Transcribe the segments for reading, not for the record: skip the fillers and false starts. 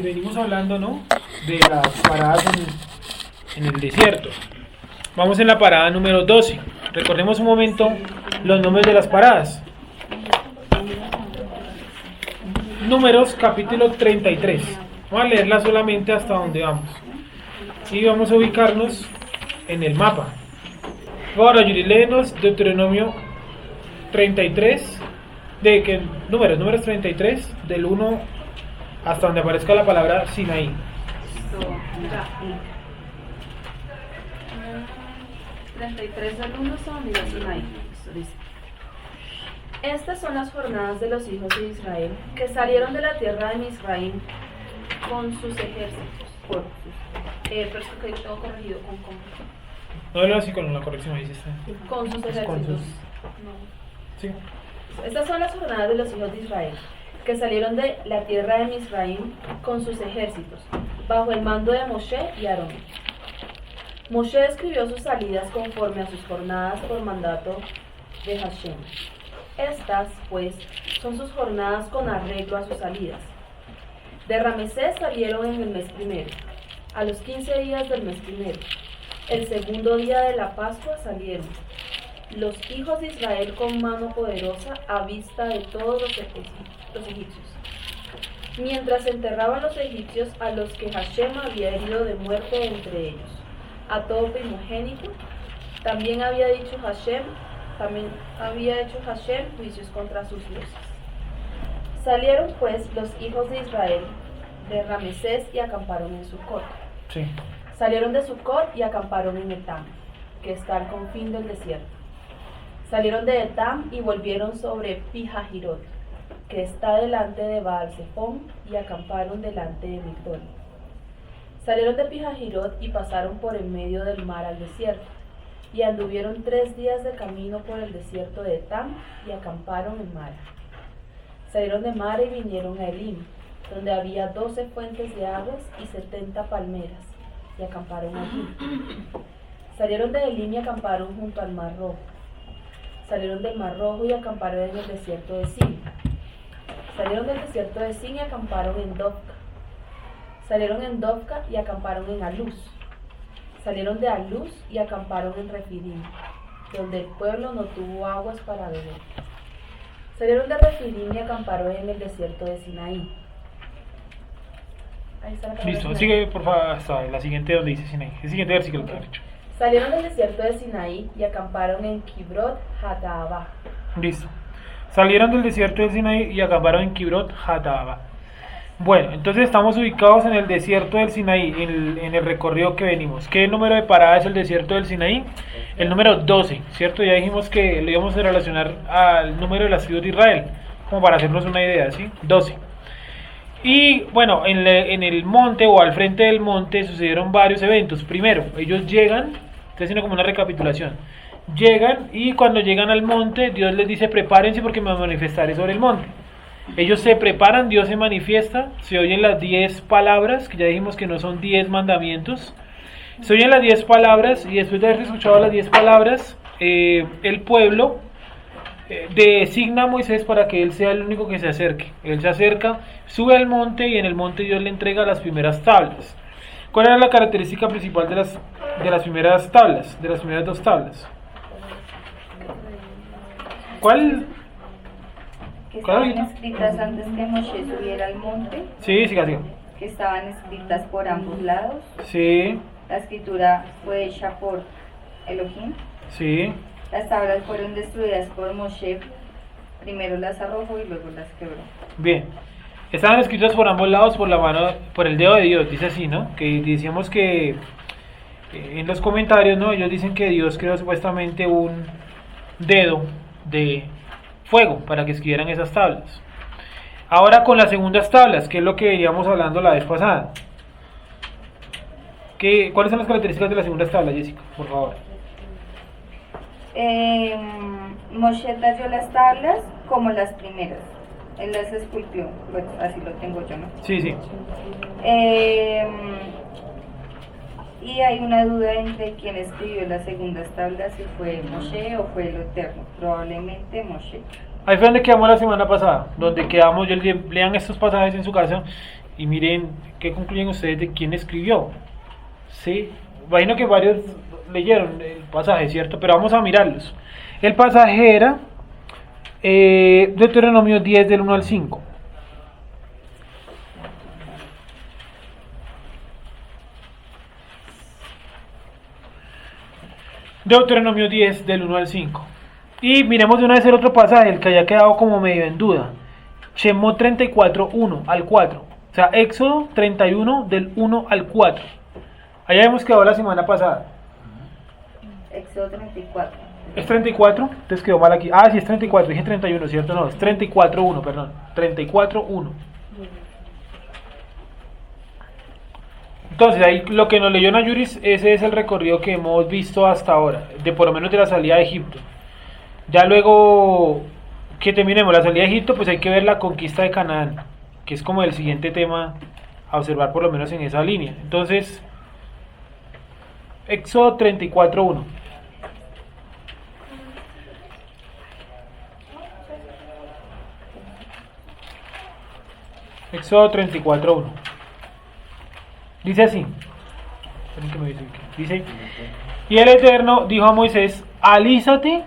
venimos hablando, ¿no?, de las paradas en el desierto. Vamos en la parada número 12. Recordemos un momento los nombres de las paradas. Números capítulo 33. Vamos a leerla solamente hasta donde vamos. Y vamos a ubicarnos en el mapa. Ahora, Yuri, léenos Deuteronomio 33. Números 33, del 1 hasta donde aparezca la palabra Sinaí. 33 del 1 hasta donde dice Sinaí. Dice: Estas son las jornadas de los hijos de Israel que salieron de la tierra de Misraim con sus ejércitos. Pero es que tengo corregido con No lo así con la corrección, ahí está. Con sus ejércitos. Sí. Estas son las jornadas de los hijos de Israel que salieron de la tierra de Misraim con sus ejércitos, bajo el mando de Moshe y Aarón. Moshe escribió sus salidas conforme a sus jornadas por mandato de Hashem. Estas, pues, son sus jornadas con arreglo a sus salidas. De Ramesés salieron en el mes primero, a los 15 días del mes primero. El segundo día de la Pascua salieron los hijos de Israel con mano poderosa a vista de todos los egipcios, mientras enterraban los egipcios a los que Hashem había herido de muerte entre ellos, a todo primogénito. También había hecho Hashem juicios contra sus dioses. Salieron pues los hijos de Israel de Ramesés y acamparon en Sucot. Sí. Salieron de Sucot y acamparon en Etam, que está al confín del desierto. Salieron de Etam y volvieron sobre Pijahirot, que está delante de Baal-Zephón, y acamparon delante de Migdol. Salieron de Pijahirot y pasaron por en medio del mar al desierto, y anduvieron 3 días de camino por el desierto de Etam, y acamparon en Mara. Salieron de Mara y vinieron a Elim, donde había 12 fuentes de aguas y 70 palmeras, y acamparon allí. Salieron de Elim y acamparon junto al Mar Rojo. Salieron del Mar Rojo y acamparon en el desierto de Sin. Salieron del desierto de Sin y acamparon en Dovka. Salieron en Dovka y acamparon en Aluz. Salieron de Aluz y acamparon en Refidim, donde el pueblo no tuvo aguas para beber. Salieron de Refidim y acamparon en el desierto de Sinaí. Ahí está la palabra. Listo, sigue por favor hasta la siguiente donde dice Sinaí. El siguiente versículo que han hecho. Salieron del desierto de Sinaí y acamparon en Kibrot Hataaba. Listo. Salieron del desierto de Sinaí y acamparon en Kibrot Hataaba. Bueno, entonces estamos ubicados en el desierto del Sinaí, en el recorrido que venimos. ¿Qué número de parada es el desierto del Sinaí? El número 12, ¿cierto? Ya dijimos que lo íbamos a relacionar al número de las tribus de Israel, como para hacernos una idea, ¿sí? 12. Y bueno, en el monte o al frente del monte sucedieron varios eventos. Primero, ellos llegan, estoy haciendo como una recapitulación. Llegan y cuando llegan al monte, Dios les dice: prepárense porque me manifestaré sobre el monte. Ellos se preparan, Dios se manifiesta, se oyen las 10 palabras, que ya dijimos que no son 10 mandamientos. Se oyen las 10 palabras y después de haber escuchado las 10 palabras, el pueblo designa a Moisés para que él sea el único que se acerque. Él se acerca, sube al monte y en el monte Dios le entrega las primeras tablas. ¿Cuál era la característica principal de las primeras tablas, de las primeras 2 tablas? ¿Cuál? Que estaban escritas antes que Moshe subiera al monte. Sí, siga. Que estaban escritas por ambos lados. Sí. La escritura fue hecha por Elohim. Sí. Las tablas fueron destruidas por Moshe. Primero las arrojó y luego las quebró. Bien. Estaban escritas por ambos lados por la mano, por el dedo de Dios, dice así, ¿no? Que decíamos que en los comentarios, ¿no? Ellos dicen que Dios creó supuestamente un dedo de fuego para que escribieran esas tablas. Ahora con las segundas tablas, que es lo que veníamos hablando la vez pasada. ¿Cuáles son las características de las segundas tablas, Jessica? Por favor. Moshe talló las tablas como las primeras. Él las esculpió. Bueno, así lo tengo yo, ¿no? Sí. Y hay una duda entre quién escribió las segundas tablas, si fue Moshe o fue el Eterno. Probablemente Moshe. Ahí fue donde quedamos la semana pasada, donde quedamos, lean estos pasajes en su casa, y miren qué concluyen ustedes de quién escribió. Sí, imagino que varios leyeron el pasaje, ¿cierto? Pero vamos a mirarlos. El pasaje era Deuteronomio 10 del 1 al 5. Deuteronomio 10 del 1 al 5. Y miremos de una vez el otro pasaje, el que haya quedado como medio en duda. Shemot 34, 1 al 4. O sea, Éxodo 31 del 1 al 4. Allá hemos quedado la semana pasada. Éxodo 34. ¿Es 34? Entonces quedó mal aquí. Ah, sí, es 34. Dije 31, ¿cierto? No, es 34, 1, perdón. 34, 1. Entonces, ahí lo que nos leyó Nayuris, ese es el recorrido que hemos visto hasta ahora, de por lo menos de la salida de Egipto. Ya luego que terminemos la salida de Egipto, pues hay que ver la conquista de Canaán, que es como el siguiente tema a observar por lo menos en esa línea. Entonces, Éxodo 34, 1. Éxodo 34, 1. Dice así. Dice: y el Eterno dijo a Moisés: alízate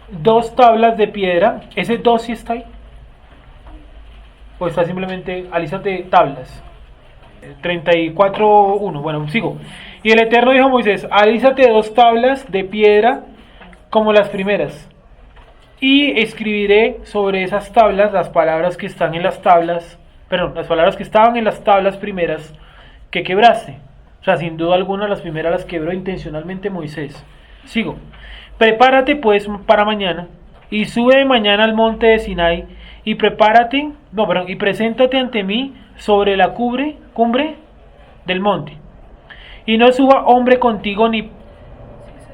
2 tablas de piedra. ¿Ese 2 sí está ahí? ¿O está simplemente alízate tablas? 34, 1. Bueno, sigo. Y el Eterno dijo a Moisés: alízate 2 tablas de piedra como las primeras, y escribiré sobre esas tablas las palabras que están en las tablas, perdón, las palabras que estaban en las tablas primeras que quebraste. O sea, sin duda alguna las primeras las quebró intencionalmente Moisés. Sigo. Prepárate pues para mañana, y sube de mañana al monte de Sinai, y y preséntate ante mí sobre la cumbre del monte. Y no suba hombre contigo, ni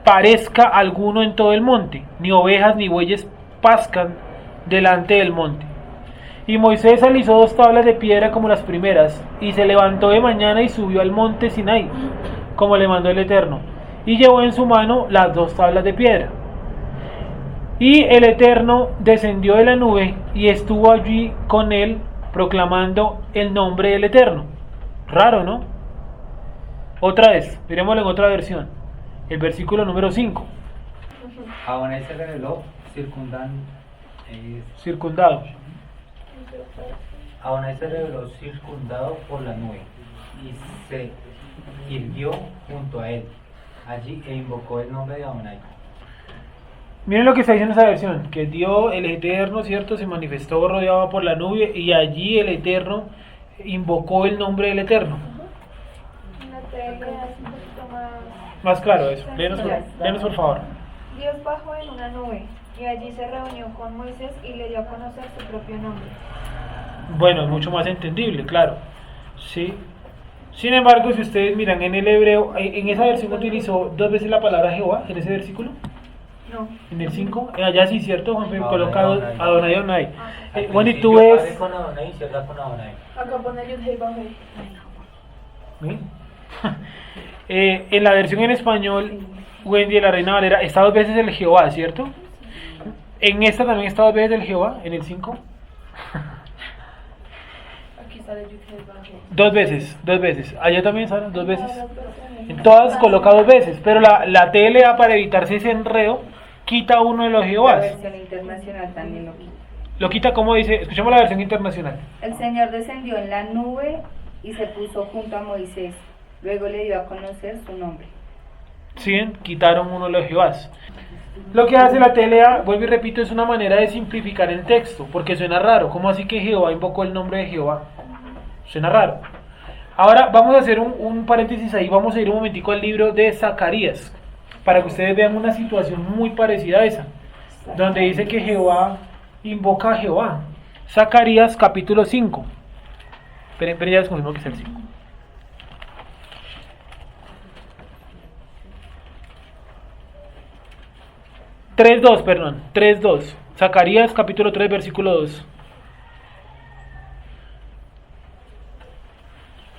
parezca alguno en todo el monte, ni ovejas ni bueyes pascan delante del monte. Y Moisés alisó 2 tablas de piedra como las primeras, y se levantó de mañana y subió al monte Sinai, como le mandó el Eterno, y llevó en su mano las 2 tablas de piedra. Y el Eterno descendió de la nube y estuvo allí con él, proclamando el nombre del Eterno. Raro, ¿no? Otra vez, miremoslo en otra versión, el versículo número 5. Adonai se reveló Circundado. Adonai se reveló circundado por la nube y se irguió junto a él allí e invocó el nombre de Adonai. Miren lo que está diciendo esa versión, que Dios, el Eterno, ¿cierto?, se manifestó rodeado por la nube, y allí el Eterno invocó el nombre del Eterno. Una tele es un poquito Más claro eso, léenos por favor. Dios bajó en una nube y allí se reunió con Moisés y le dio a conocer su propio nombre. Bueno, es mucho más entendible, claro. Sí. Sin embargo, si ustedes miran en el hebreo, en esa versión utilizó 2 veces la palabra Jehová, en ese versículo. No. En el 5, allá sí, ¿cierto, Juan? Adonai, Colocado Adonai. Adonai, Adonai. Al Bueno, y principio tú ves... abre con Adonai y cierra con Adonai. Acá pone Yud Hei Vav Hei. ¿Sí? En la versión en español, Wendy de la Reina Valera, está 2 veces el Jehová, ¿cierto? En esta también está 2 veces el Jehová, en el 5. Aquí sale Yud Hei Vav Hei. 2 veces. Allá también salen 2 veces. En todas coloca 2 veces, pero la TLA, para evitarse ese enredo, quita uno de los La Jehovás. versión internacional también lo quita. Lo quita, como dice, escuchemos la versión internacional. El Señor descendió en la nube y se puso junto a Moisés. Luego le dio a conocer su nombre. ¿Sí? Quitaron uno de los Jehovás. Lo que hace la TLA, vuelvo y repito, es una manera de simplificar el texto, porque suena raro. ¿Cómo así que Jehová invocó el nombre de Jehová? Suena raro. Ahora vamos a hacer un paréntesis ahí, vamos a ir un momentico al libro de Zacarías, para que ustedes vean una situación muy parecida a esa, donde dice que Jehová invoca a Jehová. Zacarías capítulo 5. Pero ya les confirmo que es el 5. Perdón, 3:2. Zacarías capítulo 3 versículo 2.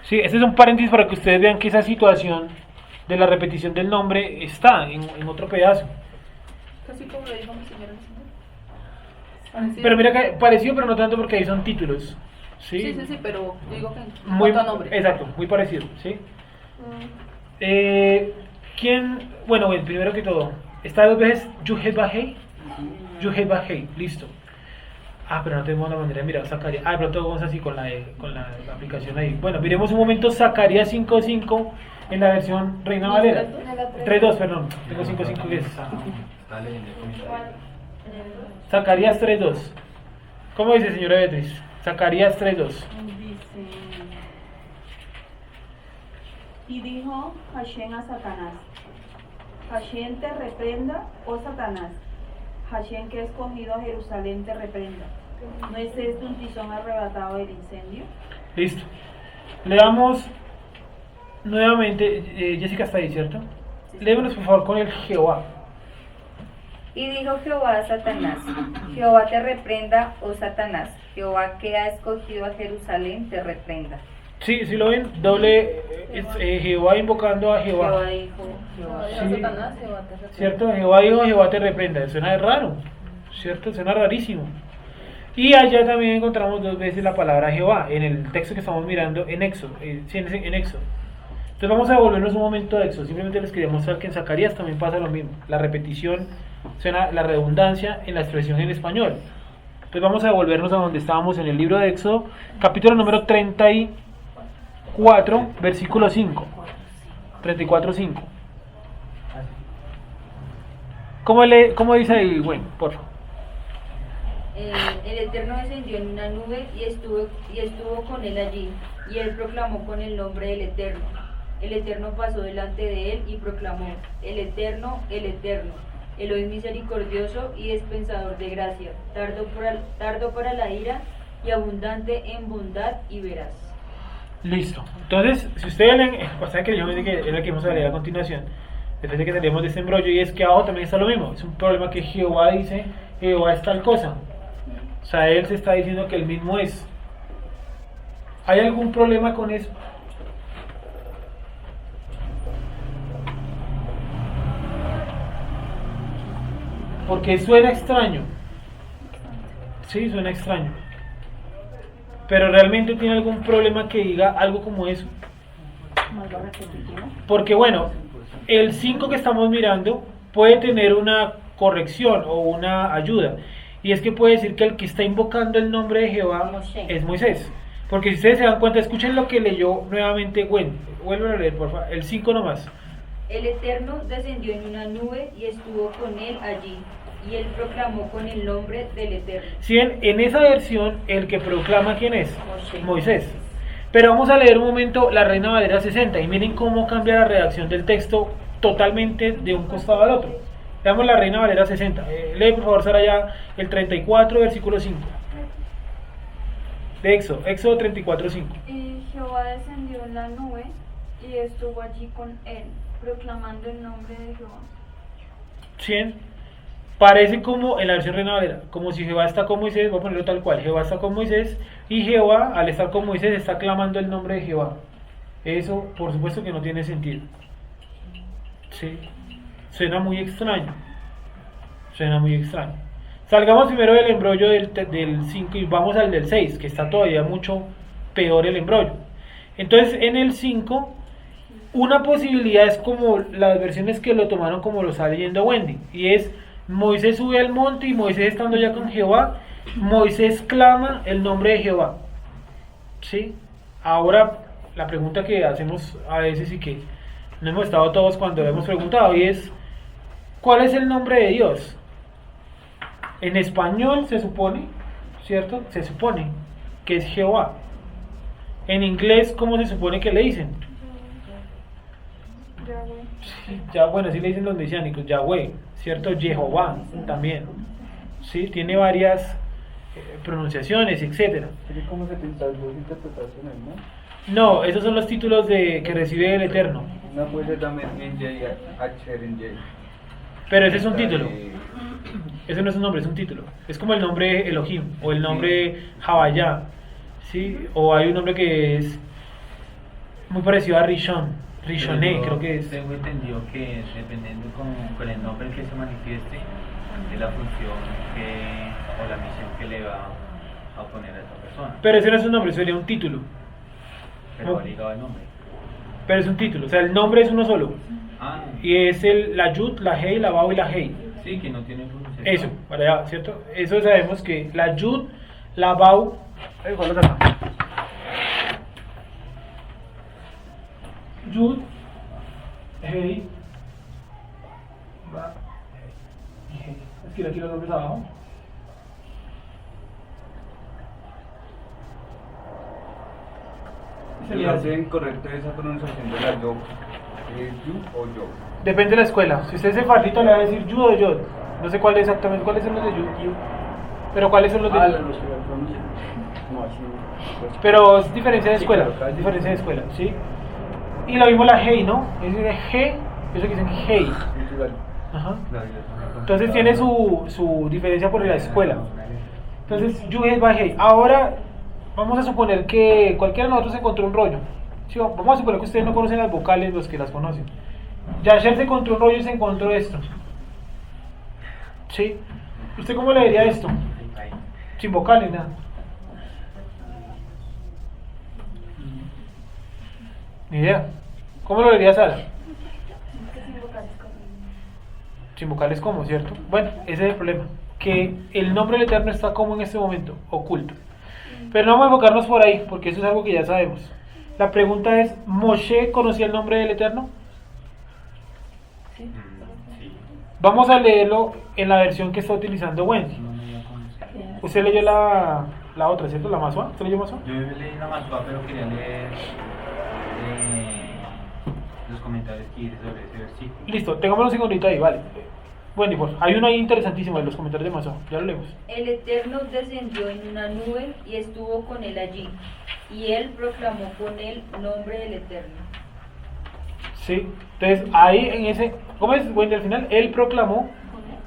Sí, este es un paréntesis para que ustedes vean que esa situación de la repetición del nombre está en otro pedazo. Casi como lo dijo mi señora. Pero mira que pareció, pero no tanto, porque ahí son títulos. ¿sí? Sí, pero digo que en Muy, cuanto a nombre. exacto, muy parecido, ¿sí? ¿Quién? Bueno, primero que todo, está dos veces Yuhebahei. Yuhebahei, listo. Pero no tenemos una manera de mirar Zacarías. Pero todo vamos así con la aplicación ahí. Bueno, miremos un momento Zacarías 5.5 en la versión Reina Valera. 3.2, perdón. Tengo 5.5 que es. Está leyendo el comentario. Zacarías 3.2. ¿Cómo dice, señora Beatriz? Zacarías 3.2. Dice, y dijo Hashem a Satanás, Hashem te reprenda, oh Satanás, Hashem que ha escogido a Jerusalén te reprenda. ¿No es este un tizón arrebatado del incendio? Listo. Leamos nuevamente. Jessica está ahí, ¿cierto? Léemonos por favor con el Jehová. Y dijo Jehová a Satanás, Jehová te reprenda, oh Satanás, Jehová que ha escogido a Jerusalén te reprenda. Sí, lo ven, doble Jehová invocando a Jehová Jehová. dijo, Jehová. Sí. Satanás, Jehová te reprenda. ¿Cierto? Jehová dijo, Jehová te reprenda. Suena raro, ¿cierto? Suena rarísimo. Y allá también encontramos dos veces la palabra Jehová, en el texto que estamos mirando en Éxodo. Sí, en Éxodo. Entonces vamos a devolvernos un momento de Éxodo. Simplemente les quería mostrar que en Zacarías también pasa lo mismo. La repetición, suena la redundancia en la expresión en español. Entonces vamos a devolvernos a donde estábamos en el libro de Éxodo, capítulo número 34, versículo 5. 34:5. ¿Cómo dice ahí? Bueno, por favor. El Eterno descendió en una nube y estuvo con él allí, y él proclamó con el nombre del Eterno. El Eterno pasó delante de él y proclamó: el Eterno, Elohim misericordioso y dispensador de gracia, tardo para la ira y abundante en bondad y veraz. Listo. Entonces, si ustedes leen, pasa que yo me dije que es la que vamos a leer a continuación, después de que tenemos de este embrollo, y es que abajo también está lo mismo. Es un problema que Jehová dice, Jehová es tal cosa. O sea, él se está diciendo que él mismo es. ¿Hay algún problema con eso? Porque suena extraño. Sí, suena extraño. Pero realmente tiene algún problema que diga algo como eso. Porque bueno, el 5 que estamos mirando puede tener una corrección o una ayuda. Y es que puede decir que el que está invocando el nombre de Jehová es Moisés. Porque si ustedes se dan cuenta, escuchen lo que leyó nuevamente Gwen. Vuelven a leer, por favor. El 5 nomás. El Eterno descendió en una nube y estuvo con él allí, y él proclamó con el nombre del Eterno. Si en esa versión, el que proclama, ¿quién es? Moisés. Pero vamos a leer un momento la Reina Valera 60 y miren cómo cambia la redacción del texto totalmente de un costado al otro. Veamos la Reina Valera 60. Lee por favor, Sara, ya el 34, versículo 5. De Éxodo 34:5. Y Jehová descendió en la nube y estuvo allí con él, proclamando el nombre de Jehová. 100. Parece como en la versión Reina Valera, como si Jehová está con Moisés, voy a ponerlo tal cual, Jehová está con Moisés y Jehová, al estar con Moisés, está clamando el nombre de Jehová. Eso, por supuesto que no tiene sentido. Sí. Suena muy extraño. Salgamos primero del embrollo del 5 y vamos al del 6, que está todavía mucho peor el embrollo. Entonces, en el 5, una posibilidad es como las versiones que lo tomaron como lo está leyendo Wendy, y es Moisés sube al monte y Moisés estando ya con Jehová, Moisés clama el nombre de Jehová. ¿Sí? Ahora, la pregunta que hacemos a veces y que no hemos estado todos cuando hemos preguntado, y es ¿cuál es el nombre de Dios? En español se supone, ¿cierto? Se supone que es Jehová. En inglés, ¿cómo se supone que le dicen? Yahweh. Sí, ya, bueno, así le dicen los mesiánicos, Yahweh, ¿cierto? Jehová también. Sí, tiene varias pronunciaciones, etcétera. Tiene como 72 interpretaciones, ¿no? No, esos son los títulos que recibe el Eterno. Una puede ser también NJ, H NJ. Pero ese es un título. Ese no es un nombre, es un título. Es como el nombre Elohim o el nombre Javayá, ¿sí? O hay un nombre que es muy parecido a Rishoné, creo que es. Tengo entendido que dependiendo con el nombre que se manifieste, de la función o la misión que le va a poner a esa persona. Pero ese no es un nombre, sería un título. Pero va ligado al nombre. Pero es un título, o sea, el nombre es uno solo. Ah, Y es la yud, la hei, la bau y la hei. sí, que no tiene pronunciación. Eso, para allá, ¿cierto? Eso sabemos que la yud, la bau. ¿Cuál es acá? Yud, hei, ba, hei. Escribe aquí los nombres abajo. ¿Se le hace incorrecta esa pronunciación de la yo? ¿Es you o yo? Depende de la escuela. Si usted es sefardita le va a decir yud o yod. No sé cuál exactamente, cuáles son los de yud. Pero cuáles son los de yud. los que la pronuncian. No, así. Pues. Pero es diferencia de Sí, escuela, claro, es diferencia de escuela, ¿sí? Y lo mismo la hei, ¿no? Es decir, G, eso que dicen hei. Cultural. Ajá. Claro, Entonces tiene su diferencia por la escuela. Entonces, Yuhet va hei. Ahora, vamos a suponer que cualquiera de nosotros encontró un rollo. Sí, vamos a suponer que ustedes no conocen las vocales, los que las conocen. Yasher se encontró un rollo y se encontró esto. ¿Sí? ¿Usted cómo le diría esto? Ahí. Sin vocales, nada. Ni idea. ¿Cómo lo diría Sara? Sin vocales como, ¿cierto? Bueno, ese es el problema. Que el nombre del Eterno está como en este momento, oculto. Pero no vamos a enfocarnos por ahí, porque eso es algo que ya sabemos. La pregunta es, ¿Moshe conocía el nombre del Eterno? Sí. Vamos a leerlo en la versión que está utilizando Wendy. No me iba a conocer. Usted leyó la otra, ¿cierto? ¿La Masua? ¿Usted leyó Masua? Yo leí la Masua, pero quería leer los comentarios que hice sobre ese versículo. Listo, tengámoslo un segundito ahí, vale. Wendy, pues, hay uno ahí interesantísimo en los comentarios de Masua. Ya lo leemos. El Eterno descendió en una nube y estuvo con él allí, y él proclamó con el nombre del Eterno. Sí, entonces ahí en ese, ¿cómo es Wendy al final? Él proclamó,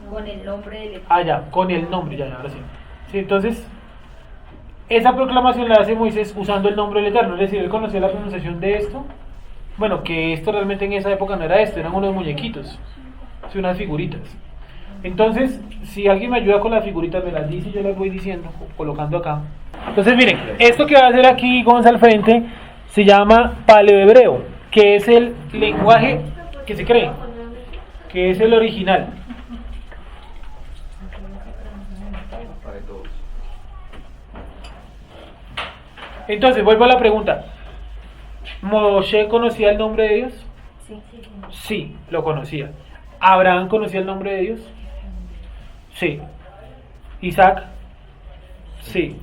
Con el nombre del Eterno. ah ya, con el nombre, ya, ahora sí. Sí, entonces, esa proclamación la hace Moisés usando el nombre del Eterno, es decir, él conocía la pronunciación de esto. Bueno, que esto realmente en esa época no era esto, eran unos muñequitos, sí, unas figuritas. Entonces, si alguien me ayuda con las figuritas, me las dice y yo las voy diciendo, colocando acá. Entonces, miren, esto que va a hacer aquí Gonzalo al frente se llama paleohebreo, que es el lenguaje que se cree, que es el original. Para todos. Entonces, vuelvo a la pregunta. ¿Moshe conocía el nombre de Dios? Sí, lo conocía. ¿Abraham conocía el nombre de Dios? Sí. ¿Isaac? Sí.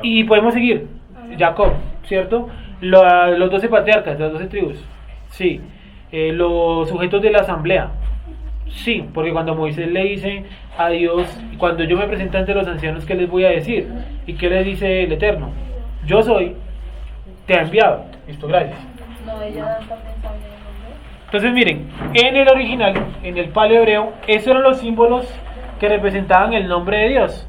Y podemos seguir. Jacob, ¿cierto? Los 12 patriarcas, las 12 tribus. Sí. Los sujetos de la asamblea. Sí, porque cuando Moisés le dice a Dios, cuando yo me presento ante los ancianos, ¿qué les voy a decir? ¿Y qué le dice el Eterno? Yo soy, te ha enviado. Listo, gracias. No, ella también sabe el nombre. Entonces miren, en el original, en el paleohebreo, esos eran los símbolos que representaban el nombre de Dios.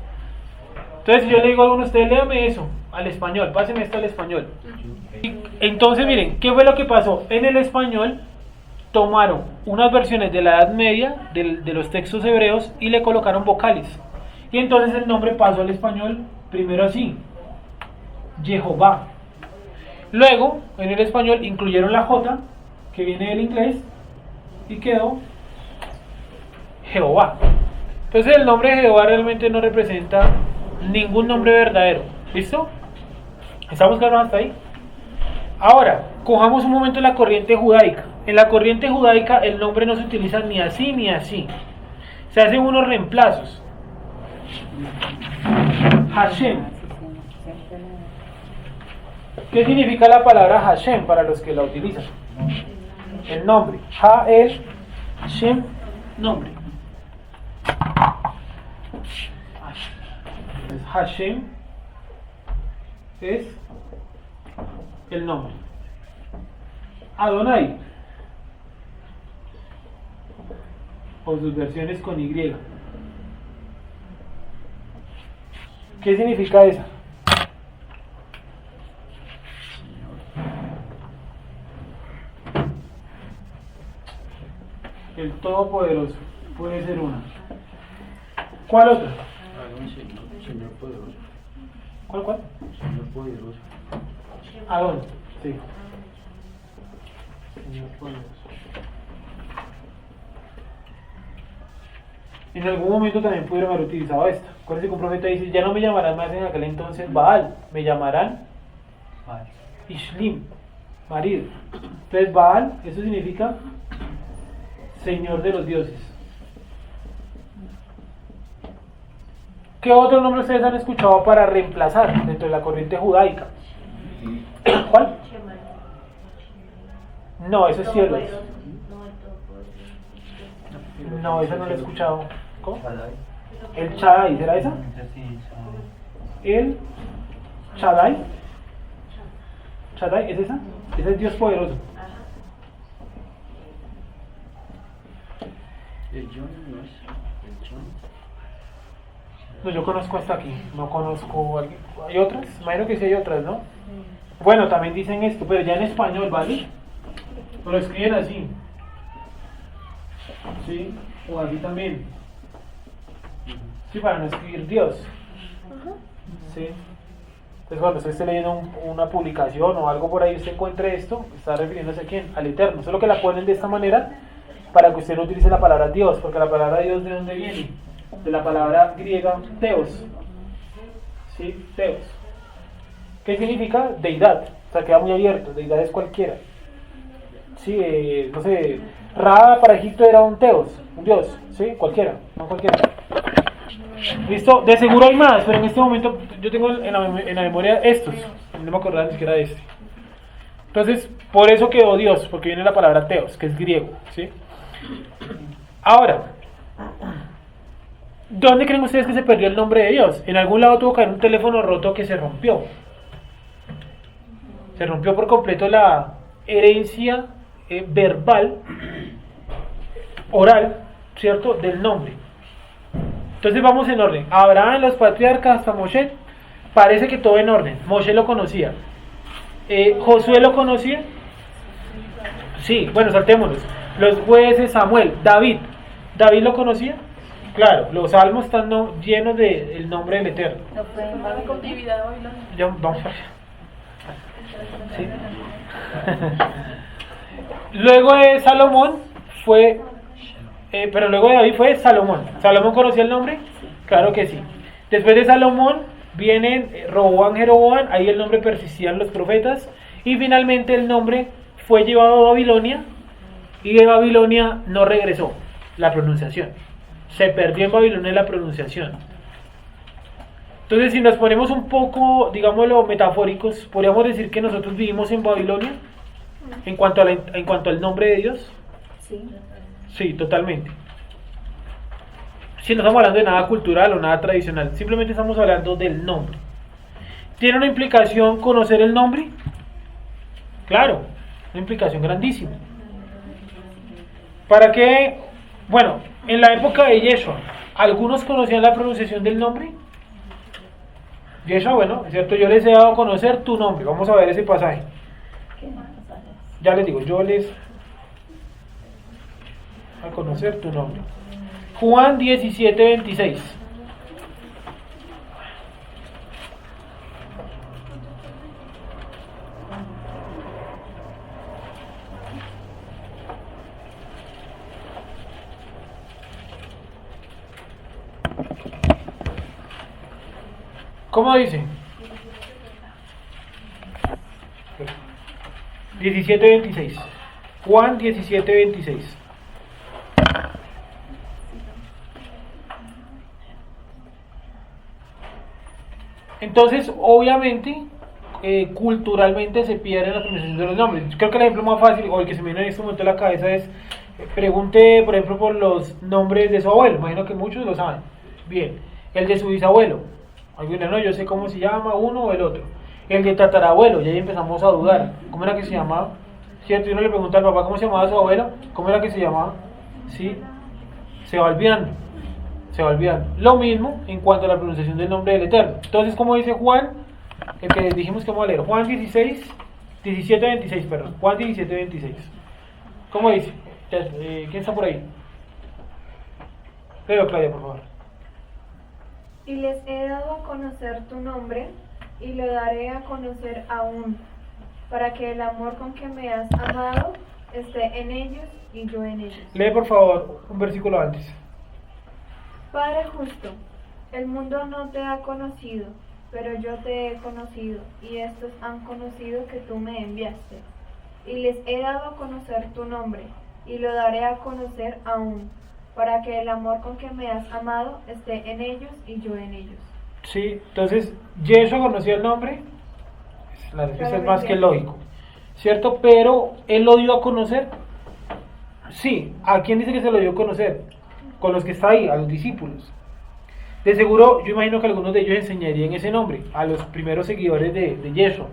Entonces si yo le digo a alguno de ustedes, léame eso al español, pásenme esto al español. Y entonces miren, ¿qué fue lo que pasó? En el español tomaron unas versiones de la Edad Media, de los textos hebreos, y le colocaron vocales. Y entonces el nombre pasó al español primero así, Jehová. Luego, en el español incluyeron la J, que viene del inglés, y quedó Jehová. Entonces el nombre Jehová realmente no representa ningún nombre verdadero. ¿Listo? ¿Estamos claros hasta ahí? Ahora, cojamos un momento la corriente judaica. En la corriente judaica el nombre no se utiliza ni así ni así. Se hacen unos reemplazos. Hashem. ¿Qué significa la palabra Hashem para los que la utilizan? El nombre. Ha-el, Shem, nombre. Entonces, Hashem es el nombre. Adonai, o sus versiones con Y. ¿Qué significa esa? El Todopoderoso, puede ser una. ¿Cuál otra? Señor poderoso. ¿Cuál? Señor poderoso. Adón, sí. Señor poderoso. En algún momento también pudieron haber utilizado esta. Acuérdense que un profeta dice, ya no me llamarán más en aquel entonces Baal, me llamarán Vale. Ishlim, marido. Entonces Baal, eso significa Señor de los dioses. ¿Qué otro nombre ustedes han escuchado para reemplazar dentro de la corriente judaica? ¿Cuál? No, eso es cielos. No, esa no la he escuchado. ¿Cómo? El Shaddai, ¿será esa? Sí, El Shaddai. Shaddai, ¿es esa? Ese es Dios poderoso. El John no es. El John. No, yo conozco hasta aquí. No conozco. ¿Hay otras? Imagino que sí hay otras, ¿no? Bueno, también dicen esto, pero ya en español, ¿vale? Lo escriben así. ¿Sí? O así también. Sí, para no escribir Dios. ¿Sí? Entonces cuando usted esté leyendo una publicación o algo por ahí, usted encuentre esto, está refiriéndose a quién, al Eterno. Solo que la ponen de esta manera para que usted no utilice la palabra Dios, porque la palabra Dios, ¿de dónde viene? De la palabra griega Theos. ¿Sí? Theos. ¿Qué significa? Deidad. O sea, queda muy abierto. Deidad es cualquiera. Sí, no sé, Ra para Egipto era un Theos, un dios, ¿sí? Cualquiera, no cualquiera. ¿Listo? De seguro hay más, pero en este momento yo tengo en la memoria estos, no me acordaba ni siquiera de este. Entonces, por eso quedó Dios, porque viene la palabra Theos, que es griego, ¿sí? Ahora, ¿dónde creen ustedes que se perdió el nombre de Dios? En algún lado tuvo que haber un teléfono roto que se rompió. Se rompió por completo la herencia verbal, oral, ¿cierto? Del nombre. Entonces vamos en orden. Abraham, los patriarcas, hasta Moshe, parece que todo en orden. Moshe lo conocía. Josué lo conocía. Sí, bueno, saltémonos. Los jueces, Samuel, David. ¿David lo conocía? Claro, los salmos están llenos del nombre del Eterno. No fue en La Babilonia. cautividad de Babilonia. Ya, vamos para allá. ¿Sí? Luego de Salomón fue, pero luego de David fue Salomón. ¿Salomón conocía el nombre? Claro que sí. Después de Salomón vienen Roboam, Jeroboam, ahí el nombre persistía en los profetas. Y finalmente el nombre fue llevado a Babilonia y de Babilonia no regresó la pronunciación. Se perdió en Babilonia la pronunciación. Entonces, si nos ponemos un poco, digámoslo, metafóricos, podríamos decir que nosotros vivimos en Babilonia en cuanto al nombre de Dios. Sí. Sí, totalmente. Si no estamos hablando de nada cultural o nada tradicional, simplemente estamos hablando del nombre. ¿Tiene una implicación conocer el nombre? Claro, una implicación grandísima. ¿Para qué? Bueno, en la época de Yeshua, ¿algunos conocían la pronunciación del nombre? Yeshua, bueno, es cierto, yo les he dado a conocer tu nombre. Vamos a ver ese pasaje. Ya les digo, yo les a conocer tu nombre. Juan 17:26. ¿Cómo dice? 17:26. Juan 17:26. Entonces, obviamente, culturalmente se pierden las pronunciaciones de los nombres. Creo que el ejemplo más fácil, o el que se me viene en este momento a la cabeza es, pregunte, por ejemplo, por los nombres de su abuelo. Imagino que muchos lo saben. Bien, el de su bisabuelo. Algunos no, yo sé cómo se llama uno o el otro. El de tatarabuelo, y ahí empezamos a dudar. ¿Cómo era que se llamaba? ¿Cierto? Y uno le pregunta al papá cómo se llamaba su abuelo. ¿Cómo era que se llamaba? Sí, se va olvidando. Se va olvidando. Lo mismo en cuanto a la pronunciación del nombre del Eterno. Entonces, como dice Juan, el que dijimos que vamos a leer, Juan 17:26, perdón. Juan 17:26. ¿Cómo dice? ¿Quién está por ahí? Leo, Claudia, por favor. Y les he dado a conocer tu nombre, y lo daré a conocer aún, para que el amor con que me has amado esté en ellos y yo en ellos. Lee por favor un versículo antes. Padre justo, el mundo no te ha conocido, pero yo te he conocido, y estos han conocido que tú me enviaste. Y les he dado a conocer tu nombre, y lo daré a conocer aún, para que el amor con que me has amado esté en ellos y yo en ellos. Sí, entonces, Yeshua conoció el nombre, la respuesta es más que lógico, ¿cierto? Pero, ¿él lo dio a conocer? Sí, ¿a quién dice que se lo dio a conocer? Con los que está ahí, a los discípulos. De seguro, yo imagino que algunos de ellos enseñarían ese nombre a los primeros seguidores de Yeshua,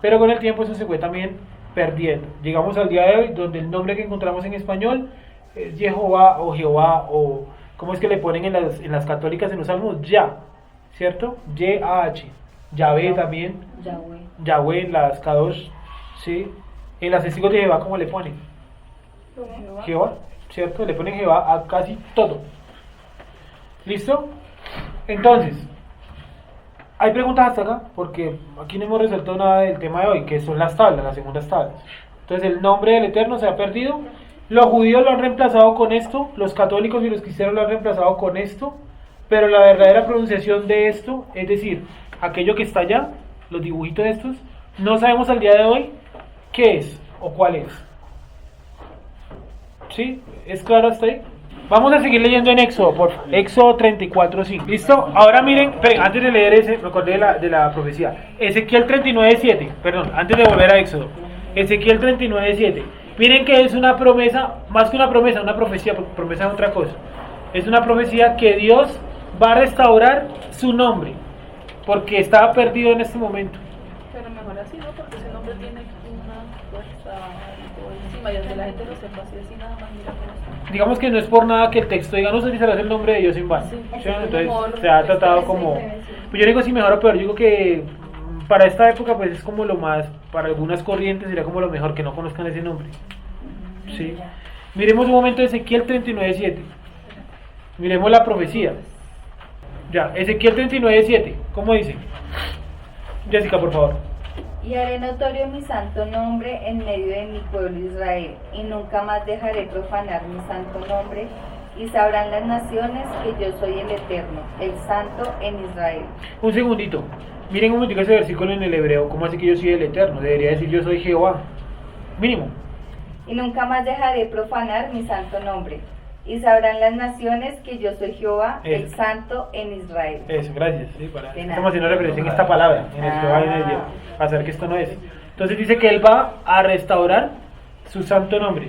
pero con el tiempo eso se fue también perdiendo. Llegamos al día de hoy donde el nombre que encontramos en español es Jehová o ¿cómo es que le ponen en las católicas en los salmos? Ya, ¿cierto? Y-A-H, Yahvé también, Yahvé, las Kadosh, ¿sí? En las testigos de Jehová, ¿cómo le ponen? Jehová, ¿cierto? Le ponen Jehová a casi todo. ¿Listo? Entonces, hay preguntas hasta acá, porque aquí no hemos resuelto nada del tema de hoy, que son las tablas, las segundas tablas. Entonces, el nombre del Eterno se ha perdido. Los judíos lo han reemplazado con esto, los católicos y los cristianos lo han reemplazado con esto, pero la verdadera pronunciación de esto, es decir, aquello que está allá, los dibujitos estos, no sabemos al día de hoy qué es o cuál es. ¿Sí? ¿Es claro hasta ahí? Vamos a seguir leyendo en Éxodo, por favor. Éxodo 34:5. ¿Listo? Ahora miren, esperen, antes de leer ese, me acordé de la profecía. Ezequiel 39:7, perdón, antes de volver a Éxodo. Ezequiel 39:7. Miren que es una promesa, más que una promesa, una profecía, porque promesa es otra cosa. Es una profecía que Dios va a restaurar su nombre, porque estaba perdido en este momento. Pero mejor así, ¿no? Porque ese nombre tiene una fuerza por encima y donde la gente lo sepa así nada más, mira cómo está. Digamos que no es por nada que el texto diga no se utilizará el nombre de Dios en vano. Sí, ¿Sí? Entonces mejor, se ha tratado como, pues yo digo si mejor o peor, yo digo que para esta época pues es como lo más, para algunas corrientes sería como lo mejor que no conozcan ese nombre. Sí. Miremos un momento Ezequiel 39:7. Miremos la profecía. Ya, Ezequiel 39:7, ¿cómo dice? Jessica, por favor. Y haré notorio mi santo nombre en medio de mi pueblo Israel, y nunca más dejaré profanar mi santo nombre, y sabrán las naciones que yo soy el Eterno, el Santo en Israel. Un segundito, miren un momentico ese versículo en el hebreo, ¿cómo hace que yo soy el Eterno? Debería decir yo soy Jehová, mínimo. Y nunca más dejaré profanar mi santo nombre, y sabrán las naciones que yo soy Jehová, el Santo en Israel. Eso, gracias. Sí, para, De nada. estamos haciendo referencia en esta palabra, en el Jehová y en el Dios, para saber que esto no es. Entonces dice que Él va a restaurar su santo nombre.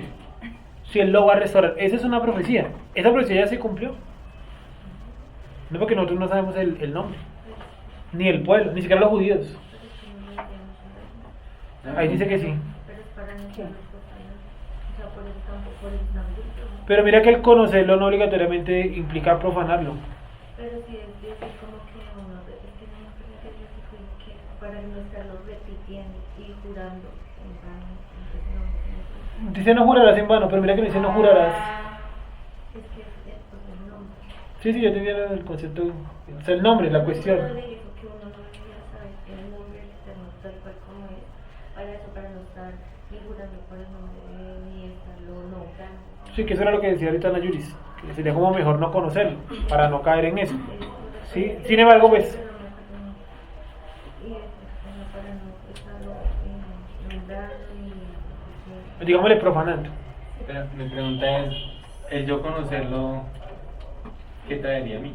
Si Él lo va a restaurar, esa es una profecía. Esa profecía ya se cumplió. No porque nosotros no sabemos el nombre, ni el pueblo, ni siquiera los judíos. Ahí dice que sí. Pero mira que el conocerlo no obligatoriamente implica profanarlo. Pero si él dice como que uno, es que no me parece que Dios dijo que para no estarlo repitiendo y jurando en vano, entonces no. Dice no jurarás en vano, pero mira que no dice no jurarás. Es que es por el nombre. Sí, yo tenía el concepto, o sea, el nombre, la cuestión. Uno le dijo que uno no debía saber el nombre del Eterno tal cual como es, para eso, para no estar ni jurando por el nombre de él, ni estarlo nombrando. Sí, que eso era lo que decía ahorita Ana Yuris, que sería como mejor no conocerlo, para no caer en eso. Sí, sin embargo, pues, digámosle profanando. Pero mi pregunta es, el yo conocerlo, ¿qué traería a mí?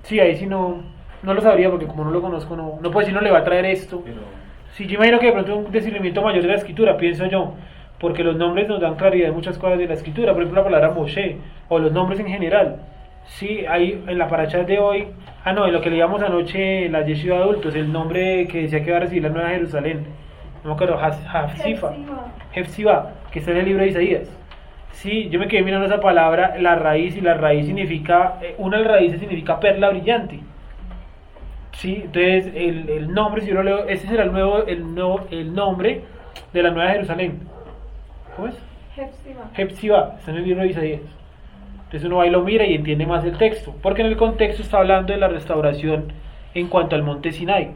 Sí, ahí sí no lo sabría, porque como no lo conozco, no puedo decir no le va a traer esto. Pero, Sí, yo imagino que de pronto un discernimiento mayor de la escritura, pienso yo, porque los nombres nos dan claridad de muchas cosas de la escritura, por ejemplo la palabra Moshe, o los nombres en general. Sí, ahí en la paracha de hoy, en lo que leíamos anoche, la Yeshiva de adultos, el nombre que decía que va a recibir la Nueva Jerusalén, no me acuerdo, Hefzibah, que está en el libro de Isaías. Sí, yo me quedé mirando esa palabra, la raíz, y la raíz significa, una de las raíces significa perla brillante. Sí, entonces el nombre, si yo lo leo, ese será el nombre de la Nueva Jerusalén. ¿Cómo es? Hefzibah, está en el libro de Isaías. Entonces uno va y lo mira y entiende más el texto, porque en el contexto está hablando de la restauración en cuanto al monte Sinai.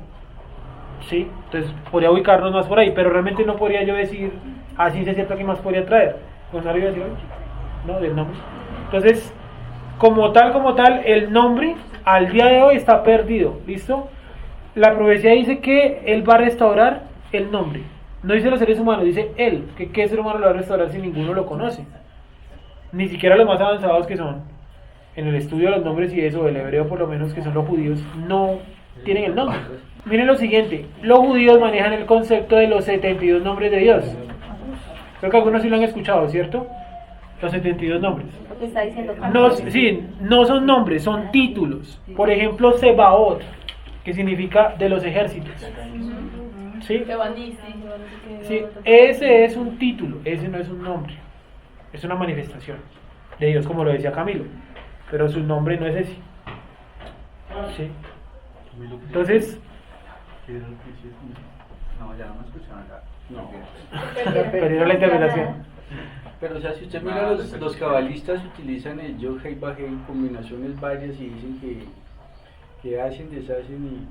¿sí? Entonces podría ubicarnos más por ahí, pero realmente no podría yo decir, así es cierto que más podría traer. ¿Con algo iba a decir algo? No, del nombre. Entonces, como tal, el nombre al día de hoy está perdido, ¿listo? La profecía dice que Él va a restaurar el nombre. No dice los seres humanos, dice Él. Que ¿qué ser humano lo va a restaurar si ninguno lo conoce? Ni siquiera los más avanzados que son en el estudio de los nombres y eso, el hebreo por lo menos, que son los judíos, no tienen el nombre. Miren lo siguiente, los judíos manejan el concepto de los 72 nombres de Dios. Creo que algunos sí lo han escuchado, ¿cierto? Los 72 nombres. Lo que está diciendo No, Carlos. sí, no son nombres, son títulos. Por ejemplo, Sebaot, que significa de los ejércitos. ¿Sí? Que van dice, Sí, ese es un título, ese no es un nombre. Es una manifestación de Dios, como lo decía Camilo. Pero su nombre no es ese. ¿Sí? Entonces, No, ya no me escucharon acá. No. perdieron la interpretación. Pero o sea, si usted mira, los cabalistas utilizan el Yod Hei Vav Hei en combinaciones varias y dicen que hacen, deshacen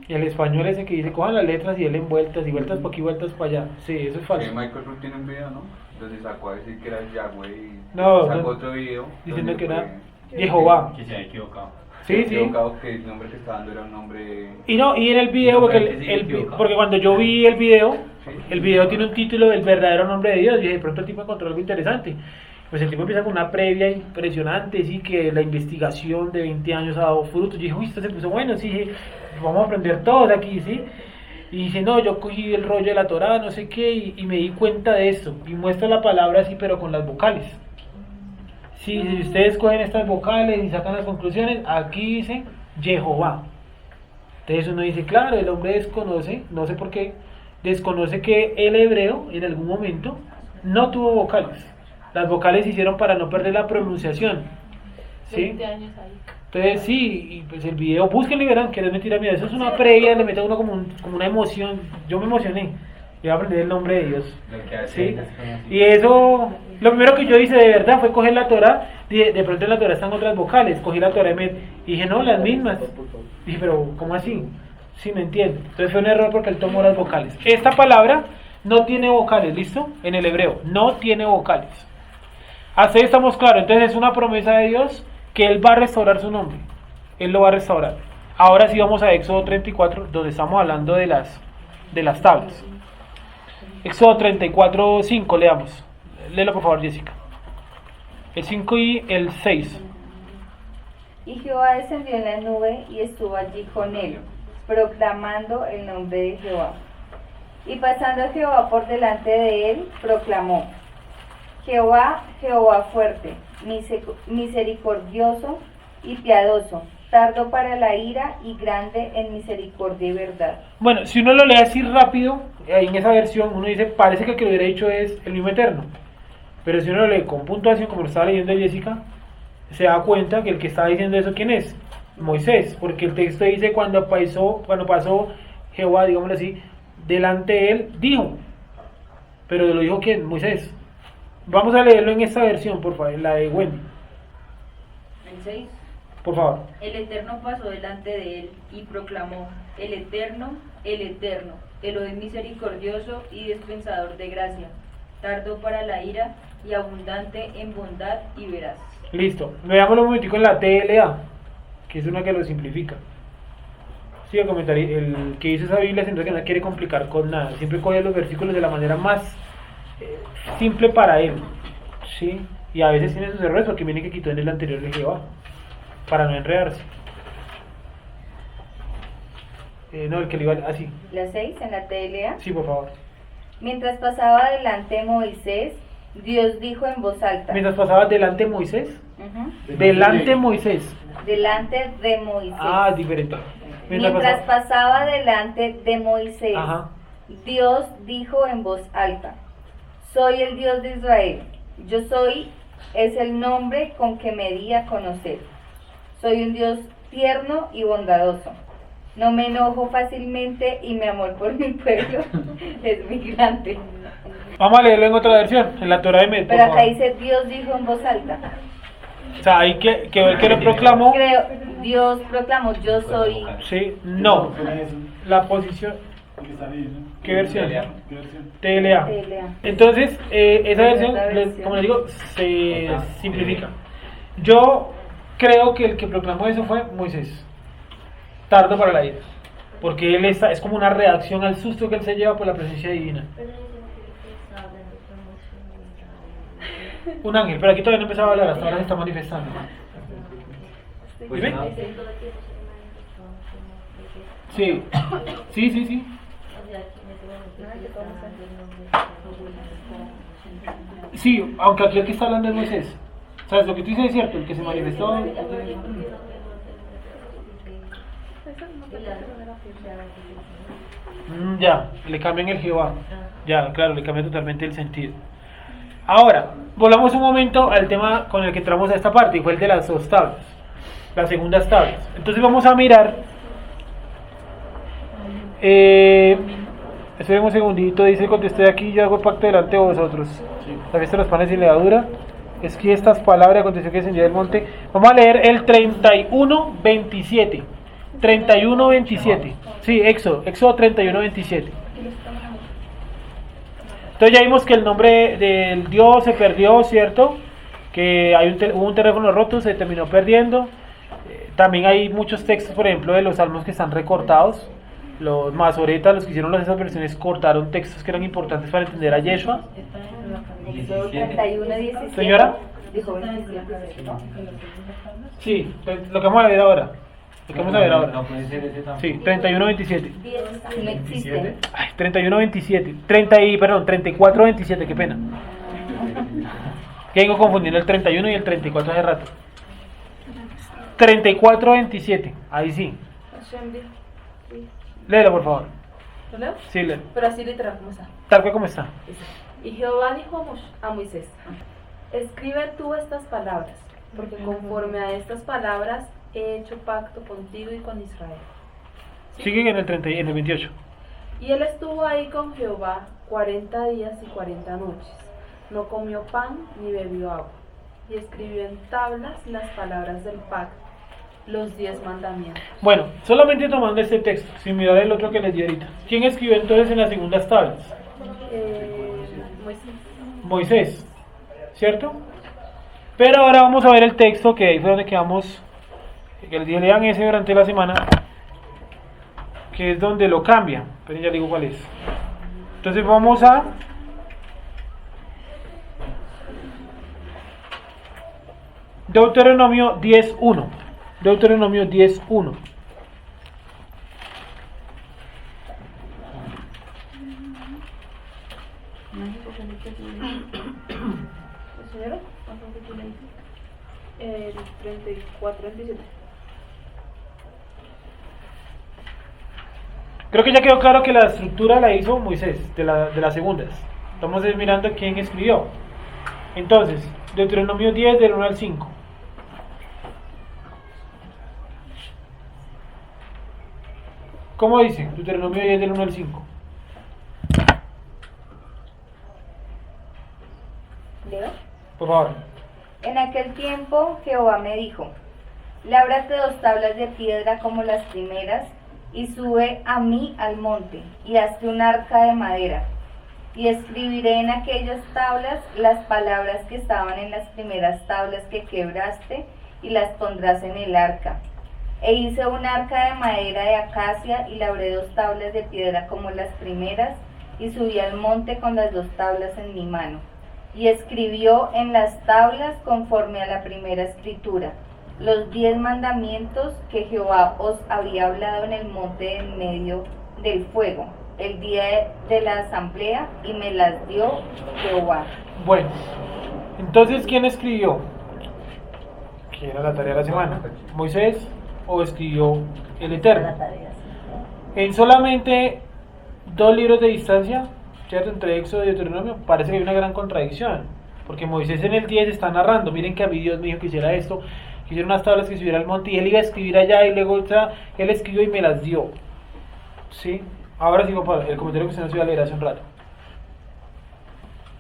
Y el español ese que dice, cojan las letras y él en vueltas y vueltas para aquí, vueltas para allá. Sí, eso es falso. Michael Root tiene un video, ¿no? Entonces sacó a decir que era Yahweh y No, sacó no. otro video Diciendo donde que era fue- Jehová. Que se ha equivocado. Sí, sí. equivocado, que el nombre que estaba dando era un nombre. Y no, y en el video, No, porque, pero que sí, equivocado. porque cuando yo vi el video tiene un título del verdadero nombre de Dios. Y de pronto el tipo encontró algo interesante. Pues el tipo empieza con una previa impresionante, sí, que la investigación de 20 años ha dado frutos. Yo dije, uy, esto se puso bueno, sí, dije, vamos a aprender todos aquí, sí. Y dice, no, yo cogí el rollo de la Torá, no sé qué, y me di cuenta de esto. Y muestra la palabra así, pero con las vocales. Sí, si ustedes cogen estas vocales y sacan las conclusiones, aquí dice Jehová. Entonces uno dice, claro, el hombre desconoce, no sé por qué, desconoce que el hebreo en algún momento no tuvo vocales. Las vocales se hicieron para no perder la pronunciación. ¿Sí? 20 años ahí. Entonces sí, y pues el video, búsquenlo y verán que no es mentira mía, eso es una previa, le mete a uno como una emoción. Yo me emocioné, iba a aprender el nombre de Dios. Lo que hace Sí, es desconocido. y eso, lo primero que yo hice de verdad fue coger la Torah, de pronto en la Torah están otras vocales, cogí la Torah y dije, no, las mismas. Dije, pero ¿cómo así? Sí, me entiendo. Entonces fue un error porque él tomó las vocales. Esta palabra no tiene vocales, ¿listo? En el hebreo, no tiene vocales. Hasta ahí estamos claros, entonces es una promesa de Dios que Él va a restaurar su nombre. Él lo va a restaurar. Ahora sí vamos a Éxodo 34, donde estamos hablando de las tablas. Éxodo 34, 5, leamos. Léelo por favor, Jessica. El 5 y el 6. Y Jehová descendió en la nube y estuvo allí con él, proclamando el nombre de Jehová. Y pasando Jehová por delante de él, proclamó: Jehová, Jehová fuerte, misericordioso y piadoso, tardo para la ira y grande en misericordia y verdad. Bueno, si uno lo lee así rápido, ahí en esa versión, uno dice, parece que el que lo hubiera dicho es el mismo Eterno. Pero si uno lo lee con puntuación, como lo estaba leyendo Jessica, se da cuenta que el que está diciendo eso, ¿quién es? Moisés, porque el texto dice cuando pasó Jehová, digámoslo así, delante de él, dijo. Pero lo dijo ¿quién? Moisés. Vamos a leerlo en esta versión, por favor, la de Wendy, El 6. por favor. El Eterno pasó delante de él y proclamó: el Eterno, Elohim misericordioso y dispensador de gracia, tardo para la ira y abundante en bondad y veraz. Listo, veámoslo un momentico en la TLA, que es una que lo simplifica. Sí, el comentario, el que hizo esa Biblia siempre que no quiere complicar con nada, siempre coge los versículos de la manera más simple para él, ¿sí? Y a veces tiene sus errores porque viene que quitó en el anterior de Jehová, para no enredarse. No, el que le iba así. La 6 en la TLA. Sí, por favor. Mientras pasaba delante Moisés, Dios dijo en voz alta. Mientras pasaba delante Moisés, Ujú. delante Moisés. Delante de Moisés. Ah, diferente. Mientras pasaba delante de Moisés, Ajá. Dios dijo en voz alta: soy el Dios de Israel. Yo soy es el nombre con que me di a conocer. Soy un Dios tierno y bondadoso. No me enojo fácilmente y mi amor por mi pueblo es muy grande. Vamos a leerlo en otra versión, en la Torah de Med, por Pero acá favor. dice Dios dijo en voz alta. O sea, hay que ver que lo proclamó. Creo, Dios proclamó yo soy. Sí, no. La posición. ¿Qué versión? TLA. Entonces, esa versión, como les digo, se simplifica. Yo creo que el que proclamó eso fue Moisés. Tardo para la ira. Porque él es como una reacción al susto que él se lleva por la presencia divina. Pero yo creo que está hablando promoción. Un ángel, pero aquí todavía no empezaba a hablar, hasta ahora se está manifestando. Pues ¿Sí? no, Sí, sí, sí, sí. O sea, aquí en este momento sí está dando el nombre. Sí, aunque aquí el que está hablando es Moisés. ¿Sabes? Lo que tú dices es cierto, el que se manifestó. Ya, le cambian el Jehová. Ya, claro, le cambia totalmente el sentido. Ahora, volvamos un momento al tema con el que entramos a esta parte, y fue el de las dos tablas, las segundas tablas. Entonces vamos a mirar. Esperen un segundito, dice: contesté aquí, yo hago pacto delante de vosotros. La fiesta de los panes sin levadura. Es que estas palabras aconteció que descendía del monte. Vamos a leer el 31:27. 31:27. Sí, Éxodo 31:27. Entonces ya vimos que el nombre del Dios se perdió, ¿cierto? Que hubo un teléfono roto, se terminó perdiendo. También hay muchos textos, por ejemplo, de los salmos que están recortados. Los masoretas, los que hicieron esas versiones, cortaron textos que eran importantes para entender a Yeshua. Éxodo 31:17. Señora. Dijo 27. Sí, lo que vamos a ver ahora. Lo que vamos a ver ahora. No puede ser ese tampoco. Sí, 31:27. No existe. Ay, 31:27. 34:27, qué pena. Que vengo confundiendo el 31 y el 34 hace rato. 34:27. Ahí sí. Léelo, por favor. ¿Lo leo? Sí, léelo. Pero así literal, ¿cómo está? Tal cual como está. Y Jehová dijo a Moisés: escribe tú estas palabras, porque conforme a estas palabras he hecho pacto contigo y con Israel. Sigue en el 28. Y él estuvo ahí con Jehová 40 días y 40 noches. No comió pan ni bebió agua. Y escribió en tablas las palabras del pacto, los 10 mandamientos. Bueno, solamente tomando este texto, sin mirar el otro que les di ahorita. ¿Quién escribió entonces en las segundas tablas? Moisés. Moisés, ¿cierto? Pero ahora vamos a ver el texto, que ahí fue donde quedamos, que les dije lean ese durante la semana, que es donde lo cambia, pero ya digo cuál es. Entonces vamos a Deuteronomio 10:1. Deuteronomio 10:1. ¿Señora? El 34:27. Creo que ya quedó claro que la estructura la hizo Moisés, de las segundas. Estamos mirando quién escribió. Entonces, Deuteronomio 10 del 1 al 5. ¿Cómo dice? Deuteronomio 10 del 1 al 5. ¿Leo? Por favor. En aquel tiempo Jehová me dijo: lábrate 2 tablas de piedra como las primeras, y sube a mí al monte, y hazte un arca de madera. Y escribiré en aquellas tablas las palabras que estaban en las primeras tablas que quebraste, y las pondrás en el arca. E hice un arca de madera de acacia, y labré 2 tablas de piedra como las primeras, y subí al monte con las 2 tablas en mi mano. Y escribió en las tablas, conforme a la primera escritura, los 10 mandamientos que Jehová os había hablado en el monte en medio del fuego, el día de la asamblea, y me las dio Jehová. Bueno, entonces, ¿quién escribió? ¿Quién era la tarea de la semana? ¿Moisés o escribió el Eterno? En solamente 2 libros de distancia, ¿cierto? Entre Éxodo y Deuteronomio, parece que hay una gran contradicción, porque Moisés en el 10 está narrando: miren que a mí Dios me dijo que hiciera esto, que hiciera unas tablas, que subiera al monte, y él iba a escribir allá, y luego él escribió y me las dio. ¿Sí? Ahora sigo para el comentario que usted nos iba a leer hace un rato.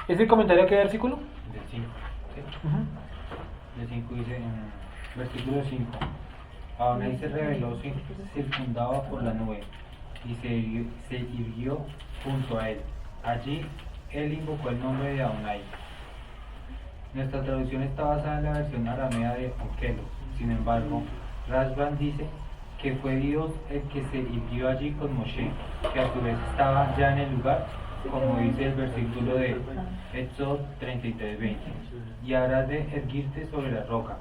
¿Es el comentario a qué versículo? Del 5. ¿Sí? Uh-huh. Del 5 dice, versículo 5. Adonai se reveló circundado por la nube y se irguió junto a él. Allí él invocó el nombre de Adonai. Nuestra traducción está basada en la versión aramea de Onkelos. Sin embargo, Rashban dice que fue Dios el que se irguió allí con Moshe, que a su vez estaba ya en el lugar, como dice el versículo de Éxodo 33:20. Y habrás de erguirte sobre la roca.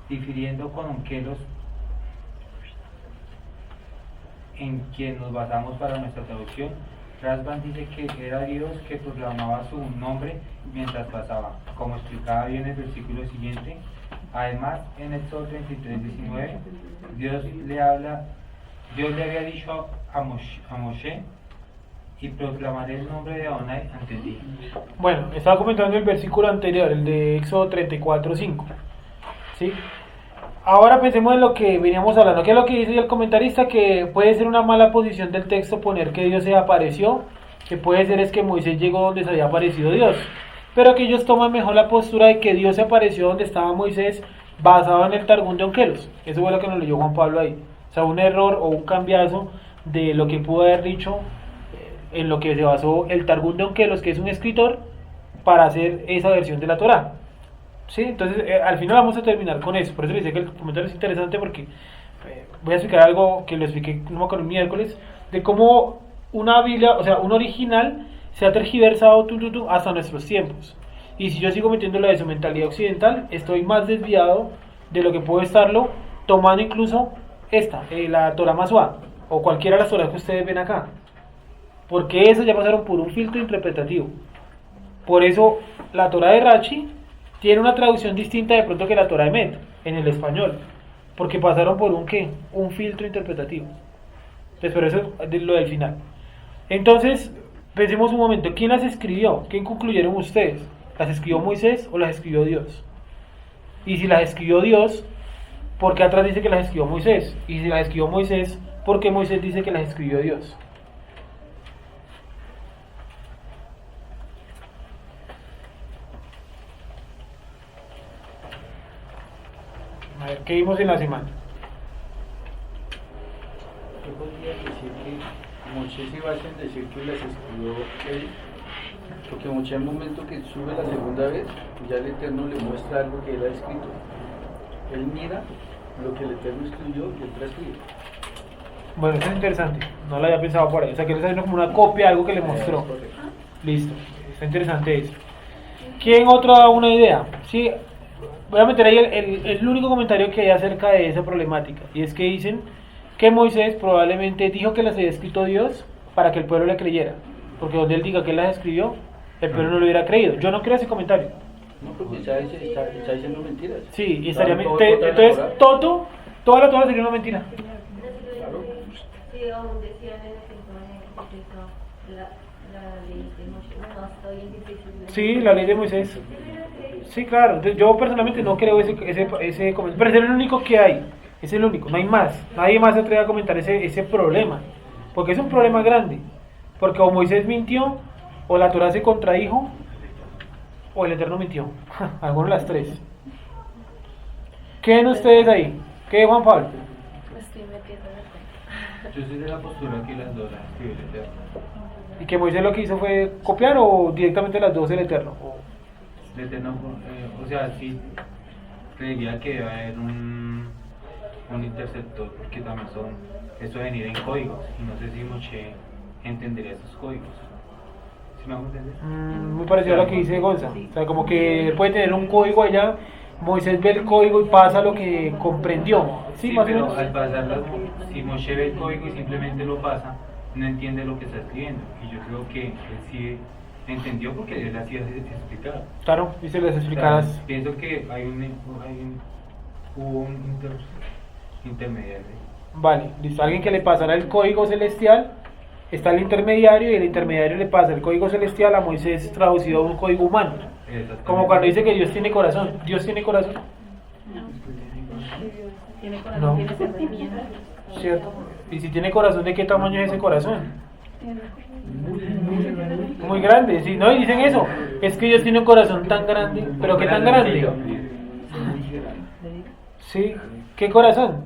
Difiriendo con Onkelos, en quien nos basamos para nuestra traducción, Rashban dice que era Dios que proclamaba su nombre mientras pasaba, como explicaba bien el versículo siguiente. Además, en Éxodo 33:19, Dios le había dicho a Moshe, y proclamaré el nombre de Adonai ante ti. Bueno, estaba comentando el versículo anterior, el de Éxodo 34:5. ¿Sí? Ahora pensemos en lo que veníamos hablando. ¿Qué es lo que dice el comentarista? Que puede ser una mala posición del texto poner que Dios se apareció, que puede ser es que Moisés llegó donde se había aparecido Dios, pero que ellos toman mejor la postura de que Dios se apareció donde estaba Moisés, basado en el Targum de Onkelos. Eso fue lo que nos leyó Juan Pablo ahí. O sea, un error o un cambiazo de lo que pudo haber dicho en lo que se basó el Targum de Onkelos, que es un escritor, para hacer esa versión de la Torá. ¿Sí? Entonces, al final vamos a terminar con eso. Por eso les decía que el comentario es interesante, porque voy a explicar algo que lo expliqué, no me acuerdo, el miércoles, de cómo una Biblia, o sea, un original se ha tergiversado hasta nuestros tiempos. Y si yo sigo metiéndolo de su mentalidad occidental, estoy más desviado de lo que puedo estarlo tomando incluso la Torá Masuá, o cualquiera de las Torás que ustedes ven acá. Porque esas ya pasaron por un filtro interpretativo. Por eso la Torá de Rashi tiene una traducción distinta de pronto que la Torá de Met en el español, porque pasaron por un filtro interpretativo. Entonces, pero eso es lo del final. Entonces, pensemos un momento, ¿quién las escribió? ¿Quién concluyeron ustedes? ¿Las escribió Moisés o las escribió Dios? Y si las escribió Dios, ¿por qué atrás dice que las escribió Moisés? Y si las escribió Moisés, ¿por qué Moisés dice que las escribió Dios? A ver, ¿qué vimos en la semana? Yo podría decir que Moisés se basa en decir que las escribió él, porque Moisés al momento que sube la segunda vez, ya el Eterno le muestra algo que él ha escrito. Él mira lo que el Eterno escribió y él transcribe. Bueno, eso es interesante, no lo había pensado por ahí. O sea, que él está haciendo como una copia de algo que le mostró. Listo, está interesante eso. ¿Quién otro da una idea? Sí, voy a meter ahí el único comentario que hay acerca de esa problemática, y es que dicen que Moisés probablemente dijo que las había escrito Dios para que el pueblo le creyera, porque donde él diga que él las escribió, el pueblo no lo hubiera creído. Yo no creo ese comentario. No, porque está diciendo mentiras. Sí, y estaría entonces toda la Torá sería una mentira. Claro. Sí, aún decían en el tiempo de Cristo, la ley de Moshe, no, está bien difícil. Sí, la ley de Moisés. Sí, claro. Entonces, yo personalmente no creo ese comentario, pero es el único que hay. Es el único, no hay más. Nadie más se atreve a comentar ese problema, porque es un problema grande. Porque o Moisés mintió, o la Torá se contradijo, o el Eterno mintió. Alguno de las tres. ¿Qué ven ustedes ahí? ¿Qué, Juan Pablo? Estoy metiendo en el tema. Yo soy de la postura que las dos las escribió el Eterno. ¿Y que Moisés lo que hizo fue copiar o directamente las dos el Eterno? El Eterno, o sea, sí, creería que debe haber un interceptor, porque también eso venir en códigos, y no sé si Moshe entendería esos códigos. ¿Sí me hago entender? Muy parecido a lo que dice Gonza. O sea, como que puede tener un código allá, Moisés ve el código y pasa lo que comprendió. Sí, más o pero menos. al pasarlo, si Moshe ve el código y simplemente lo pasa, no entiende lo que está escribiendo. Y yo creo que él sí entendió, porque él así explicar. Claro, y se les O sea, explicarás. pienso que hubo un intermediario. Vale, listo. Alguien que le pasará el código celestial, está el intermediario, y el intermediario le pasa el código celestial a Moisés traducido a un código humano. Como cuando dice que Dios tiene corazón. ¿Dios tiene corazón? Tiene corazón, No. tiene sentimiento. Cierto. Y si tiene corazón, ¿de qué tamaño es ese corazón? Muy grande, sí, ¿no? Y dicen eso. Es que Dios tiene un corazón tan grande. ¿Pero qué tan grande? ¿Sí? ¿Qué corazón?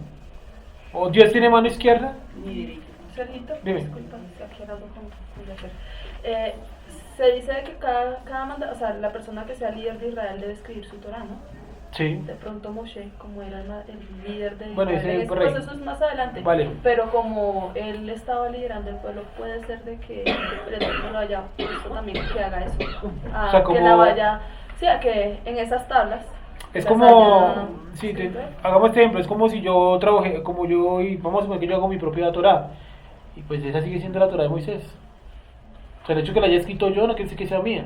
¿O Dios tiene mano izquierda? Sergito, Dime. disculpa, estoy aquí hablando con Yacer. Se dice que o sea, la persona que sea líder de Israel debe escribir su Torah, ¿no? Sí. De pronto Moshe, como era el líder de Bueno, Israel, ese en por ese ahí. proceso es más adelante. Vale. Pero como él estaba liderando el pueblo, puede ser de que el Eterno lo haya puesto también que haga eso. O sea, Que la vaya, sí, a que en esas tablas. Es las como, haya sí, escrito él. hagamos este ejemplo, es como si yo trabajé, como yo, y vamos a suponer que yo hago mi propia Torah, y pues esa sigue siendo la Torah de Moisés. O sea, el hecho que la haya escrito yo no quiere decir que sea mía.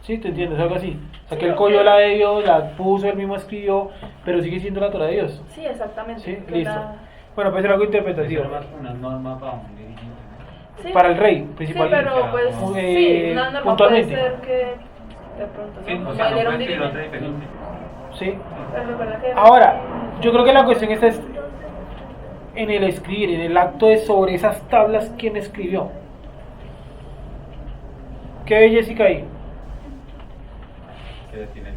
¿Sí? ¿Te entiendes? Algo así. O sea, que él cogió la de Dios, la puso, él mismo escribió, pero sigue siendo la Torah de Dios. Sí, exactamente. ¿Sí? que Listo. la- Bueno, puede ser algo interpretativo. Una norma para un dirigente, ¿no? Sí. Para el rey, Sí, principalmente. pero pues, Eh, sí, una norma puntualmente. puede ser que de pronto, Sí, ¿no? o Como sea, él no era un puede escribir otra dirigente. diferente. Sí. Pero recuerda que Ahora, yo creo que la cuestión está en el escribir, en el acto de sobre esas tablas, ¿quién escribió? ¿Qué ve Jessica ahí? Que tiene el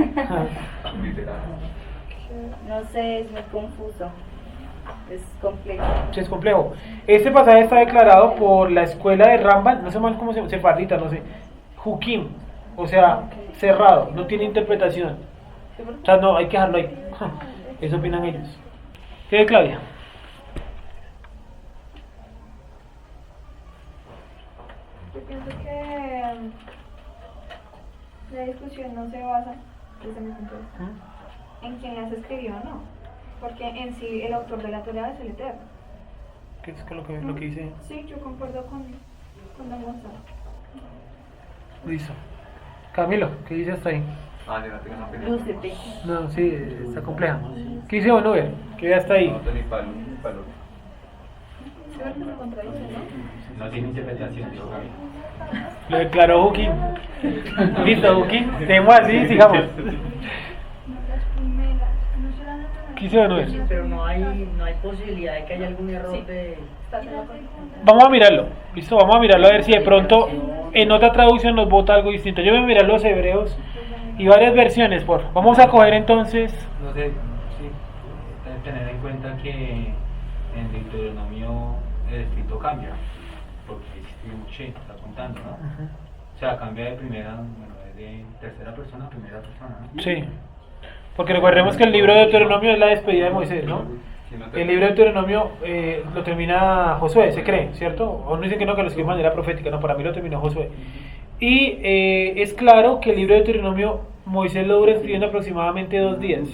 30. Literal. No sé, es muy confuso. Es complejo. Sí, es complejo. Este pasaje está declarado por la escuela de Rambam, no sé mal cómo se llama, sefardita, no sé, Hukim, o sea, cerrado, no tiene interpretación. O sea, no, hay que dejarlo ahí. Eso opinan ellos. ¿Qué de Claudia? Yo pienso que la discusión no se basa, desde mi punto de vista, en quién las escribió o no, porque en sí el autor de la Torah es el Eterno. ¿Qué es lo que dice? Sí, yo concuerdo con Don Gonzalo. Listo. Camilo, ¿qué dice hasta ahí? Ah, yo no tengo una opinión. Lúcete. No, sí, está compleja. ¿Qué dice Bonover? ¿Qué ve hasta ahí? No, ni palo, ni palo. sí, ¿verdad que se contradice, ¿no? No tiene interpretación, dijo Gaby. Lo declaró Hukim. Listo, Hukim. Tenemos así, sigamos. Las primeras, no serán las primeras. ¿Qué dice Bonover? Sí, pero no hay posibilidad de que haya algún error Sí. de... Estás en la cosa. Vamos a mirarlo. Listo, vamos a mirarlo a ver si de pronto en otra traducción nos bota algo distinto. Yo voy a mirar los hebreos y varias versiones, por favor. Vamos a coger entonces. No sé, sí, debe tener en cuenta que en Deuteronomio el escrito cambia, porque existe Moshe, está contando, ¿no? O sea, cambia de primera, bueno, de tercera persona a primera persona, ¿no? Sí. Porque recordemos que el libro de Deuteronomio es la despedida de Moisés, ¿no? El libro de Deuteronomio lo termina Josué, se cree, ¿cierto? O no dicen que no, que lo escribe de manera profética, no, para mí lo terminó Josué. Y es claro que el libro de Deuteronomio Moisés lo dura escribiendo aproximadamente 2 días,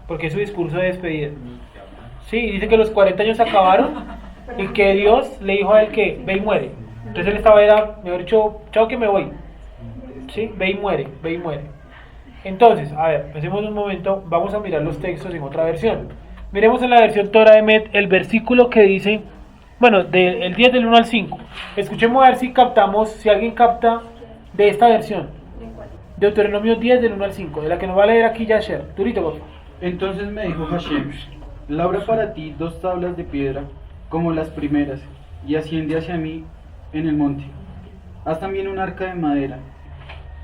porque es su discurso de despedida. Sí, dice que los 40 años acabaron y que Dios le dijo a él que ve y muere. Entonces él estaba, mejor dicho, chao que me voy. Sí, ve y muere, ve y muere. Entonces, a ver, pensemos un momento, vamos a mirar los textos en otra versión. Miremos en la versión Torah Emet el versículo que dice, bueno, el 10 del 1 al 5. Escuchemos a ver si captamos, si alguien capta de esta versión. Deuteronomio 10 del 1 al 5, de la que nos va a leer aquí Yasher. Durito, por favor. Entonces me dijo Hashem, labra para ti 2 tablas de piedra como las primeras, y asciende hacia mí en el monte. Haz también un arca de madera.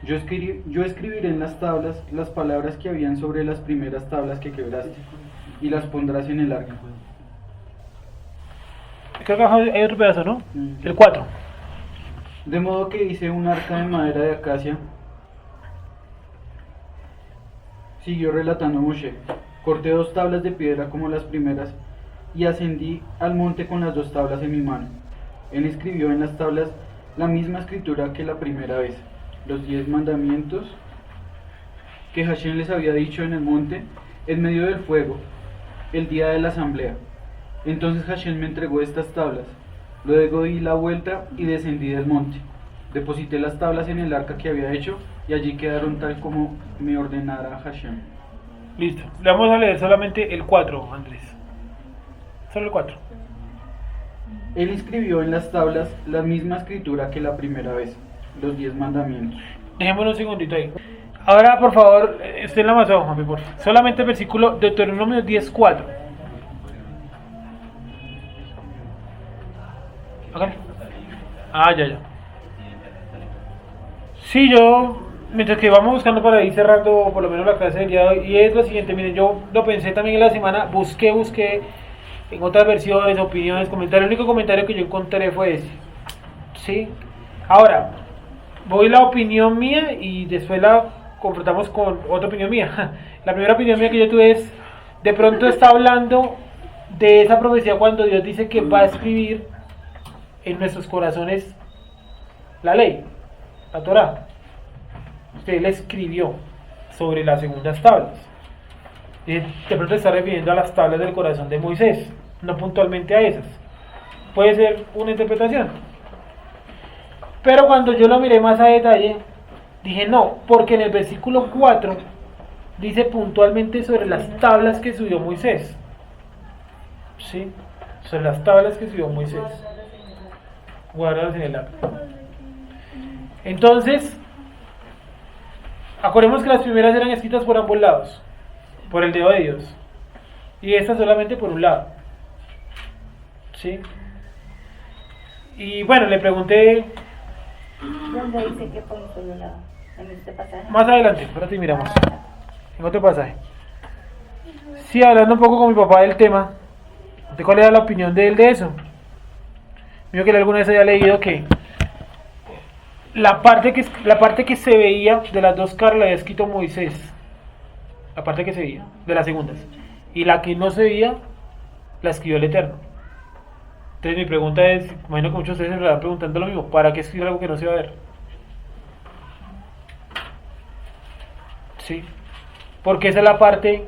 Yo escribiré en las tablas las palabras que habían sobre las primeras tablas que quebraste, y las pondrás en el arca. Creo que abajo hay otro pedazo, ¿no? El 4. De modo que hice un arca de madera de acacia. Siguió relatando Moshe. Corté 2 tablas de piedra como las primeras y ascendí al monte con las 2 tablas en mi mano. Él escribió en las tablas la misma escritura que la primera vez, los 10 mandamientos que Hashem les había dicho en el monte, en medio del fuego, el día de la asamblea. Entonces Hashem me entregó estas tablas. Luego di la vuelta y descendí del monte. Deposité las tablas en el arca que había hecho y allí quedaron tal como me ordenara Hashem. Listo. Le vamos a leer solamente el 4, Andrés. Solo el 4. Él escribió en las tablas la misma escritura que la primera vez, los 10 mandamientos. Dejémoslo un segundito ahí. Ahora, por favor, esté en la más abajo, por favor. Solamente el versículo Deuteronomio 10:4. Hágale. Ah, ya. Sí, yo mientras que vamos buscando para ir cerrando por lo menos la clase del día de hoy, y es lo siguiente, miren, yo lo pensé también en la semana, busqué en otras versiones, opiniones, comentarios, el único comentario que yo encontré fue ese, ¿sí? Ahora, voy la opinión mía y después la confrontamos con otra opinión mía. La primera opinión mía que yo tuve es, de pronto está hablando de esa profecía cuando Dios dice que va a escribir en nuestros corazones la ley, la Torá. Usted le escribió sobre las segundas tablas. De pronto está refiriendo a las tablas del corazón de Moisés, no puntualmente a esas. Puede ser una interpretación. Pero cuando yo lo miré más a detalle, dije no, porque en el versículo 4 dice puntualmente sobre las tablas que subió Moisés. ¿Sí? Sobre las tablas que subió Moisés. Guardadas en el arca. Entonces, acordemos que las primeras eran escritas por ambos lados, por el dedo de Dios, y esta solamente por un lado. ¿Sí? Y bueno, le pregunté. ¿Dónde dice que por un solo lado? ¿En este pasaje? Más adelante, espérate y miramos. En otro pasaje. Sí, hablando un poco con mi papá del tema, ¿de cuál era la opinión de él de eso? Mío que él alguna vez había leído que la parte que se veía de las dos caras la había escrito Moisés. La parte que se veía, de las segundas. Y la que no se veía, la escribió el Eterno. Entonces mi pregunta es, imagino que muchos de ustedes se están preguntando lo mismo, ¿para qué escribir algo que no se va a ver? Sí, porque esa es la parte